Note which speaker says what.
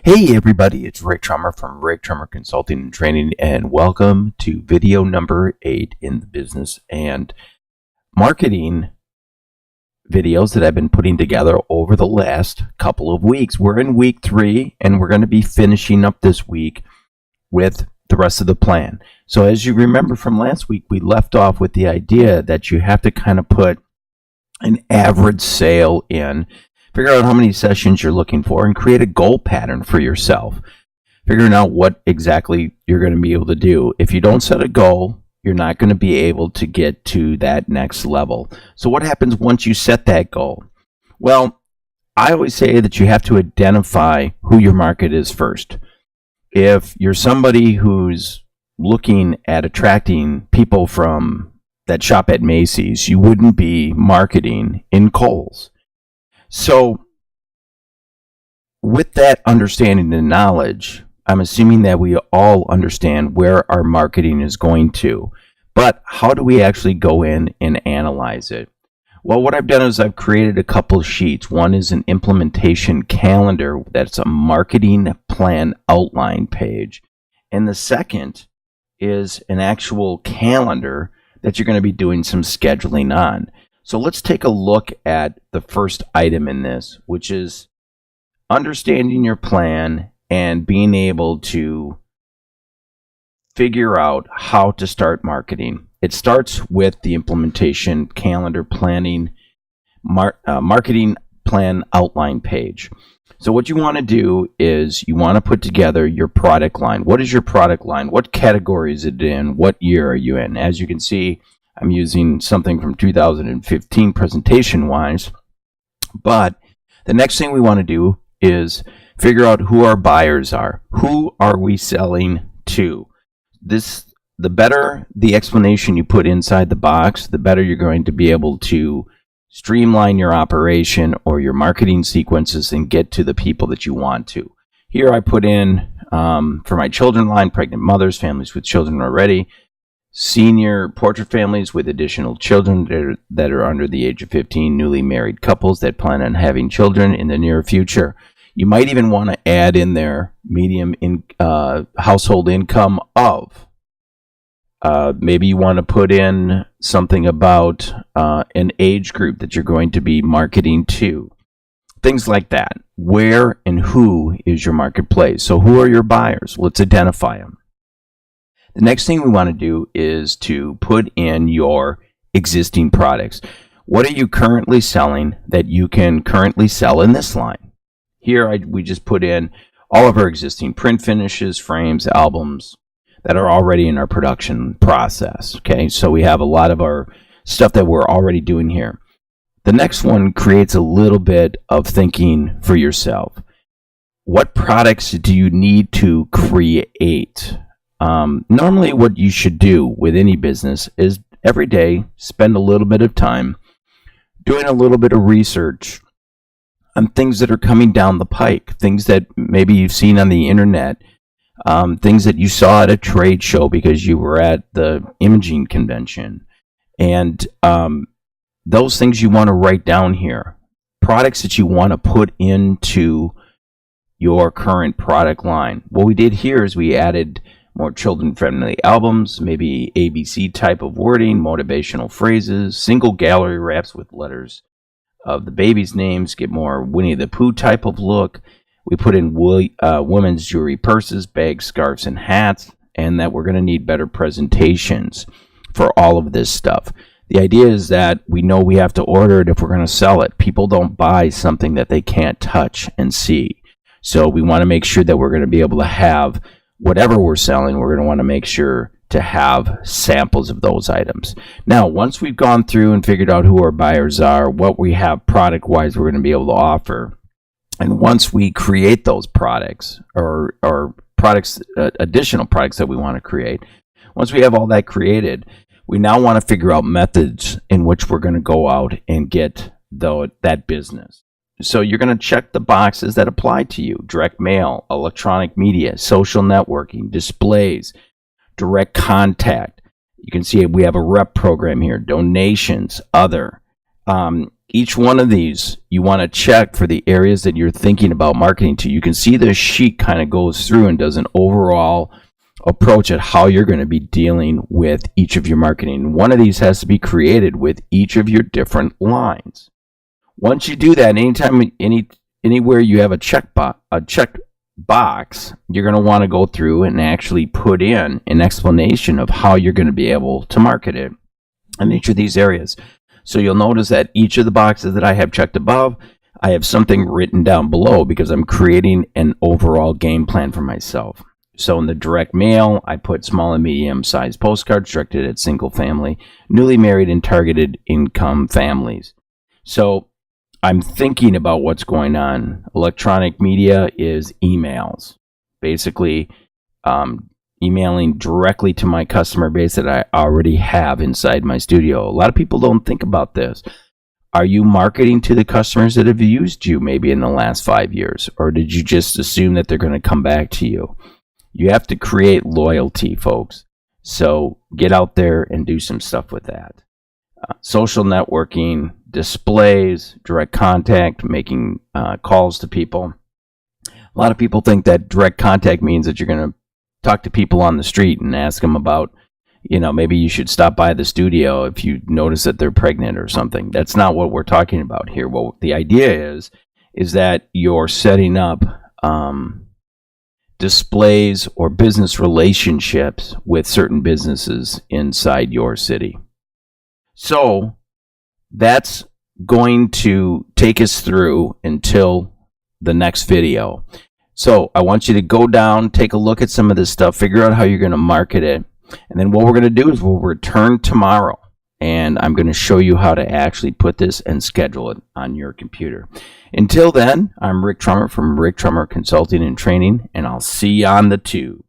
Speaker 1: Hey everybody, it's Rick Trummer from Rick Trummer Consulting Training, and welcome to video number 8 in the business and marketing videos that I've been putting together over the last couple of weeks. We're in week 3 and we're going to be finishing up this week with the rest of the plan. So as you remember from last week, we left off with the idea that you have to kind of put an average sale in, figure out how many sessions you're looking for, and create a goal pattern for yourself. Figuring out what exactly you're going to be able to do. If you don't set a goal, you're not going to be able to get to that next level. So what happens once you set that goal? Well, I always say that you have to identify who your market is first. If you're somebody who's looking at attracting people that shop at Macy's, you wouldn't be marketing in Kohl's. So with that understanding and knowledge, I'm assuming that we all understand where our marketing is going to. But how do we actually go in and analyze it? Well, what I've done is I've created a couple sheets. One is an implementation calendar that's a marketing plan outline page. And the second is an actual calendar that you're going to be doing some scheduling on. So let's take a look at the first item in this, which is understanding your plan and being able to figure out how to start marketing. It starts with the implementation calendar planning marketing plan outline page. So what you want to do is you want to put together your product line. What is your product line? What category is it in? What year are you in? As you can see, I'm using something from 2015 presentation-wise. But the next thing we want to do is figure out who our buyers are. Who are we selling to? The better the explanation you put inside the box, the better you're going to be able to streamline your operation or your marketing sequences and get to the people that you want to. Here I put in, for my children line, pregnant mothers, families with children already, senior portrait families with additional children that are under the age of 15, newly married couples that plan on having children in the near future. You might even want to add in there medium household income of. Maybe you want to put in something about an age group that you're going to be marketing to. Things like that. Where and who is your marketplace? So who are your buyers? Let's identify them. The next thing we want to do is to put in your existing products. What are you currently selling that you can currently sell in this line? Here we just put in all of our existing print finishes, frames, albums that are already in our production process. Okay, so we have a lot of our stuff that we're already doing here. The next one creates a little bit of thinking for yourself. What products do you need to create? Normally what you should do with any business is every day spend a little bit of time doing a little bit of research on things that are coming down the pike, things that maybe you've seen on the internet, things that you saw at a trade show because you were at the imaging convention, and those things you want to write down here. Products that you want to put into your current product line. What we did here is we added more children-friendly albums, maybe ABC type of wording, motivational phrases, single gallery wraps with letters of the baby's names, get more Winnie the Pooh type of look. We put in women's jewelry, purses, bags, scarves, and hats, and that we're going to need better presentations for all of this stuff. The idea is that we know we have to order it if we're going to sell it. People don't buy something that they can't touch and see. So we want to make sure that we're going to be able to have whatever we're selling, we're going to want to make sure to have samples of those items. Now, once we've gone through and figured out who our buyers are, what we have product-wise we're going to be able to offer, and once we create those products or products, additional products that we want to create, once we have all that created, we now want to figure out methods in which we're going to go out and get that business. So you're going to check the boxes that apply to you: direct mail, electronic media, social networking, displays, direct contact. You can see we have a rep program here, donations, other. each one of these, you want to check for the areas that you're thinking about marketing to. You can see the sheet kind of goes through and does an overall approach at how you're going to be dealing with each of your marketing. One of these has to be created with each of your different lines. Once you do that, anytime, anywhere you have a check box, you're going to want to go through and actually put in an explanation of how you're going to be able to market it in each of these areas. So you'll notice that each of the boxes that I have checked above, I have something written down below because I'm creating an overall game plan for myself. So in the direct mail, I put small and medium sized postcards directed at single family, newly married and targeted income families. So I'm thinking about what's going on. Electronic media is emails. Basically, emailing directly to my customer base that I already have inside my studio. A lot of people don't think about this. Are you marketing to the customers that have used you maybe in the last 5 years? Or did you just assume that they're going to come back to you? You have to create loyalty, folks. So get out there and do some stuff with that. Social networking, displays, direct contact, making calls to people. A lot of people think that direct contact means that you're going to talk to people on the street and ask them about, maybe you should stop by the studio if you notice that they're pregnant or something. That's not what we're talking about here. What the idea is that you're setting up displays or business relationships with certain businesses inside your city. So that's going to take us through until the next video. So I want you to go down, take a look at some of this stuff, figure out how you're going to market it. And then what we're going to do is we'll return tomorrow. And I'm going to show you how to actually put this and schedule it on your computer. Until then, I'm Rick Trummer from Rick Trummer Consulting and Training, and I'll see you on the tube.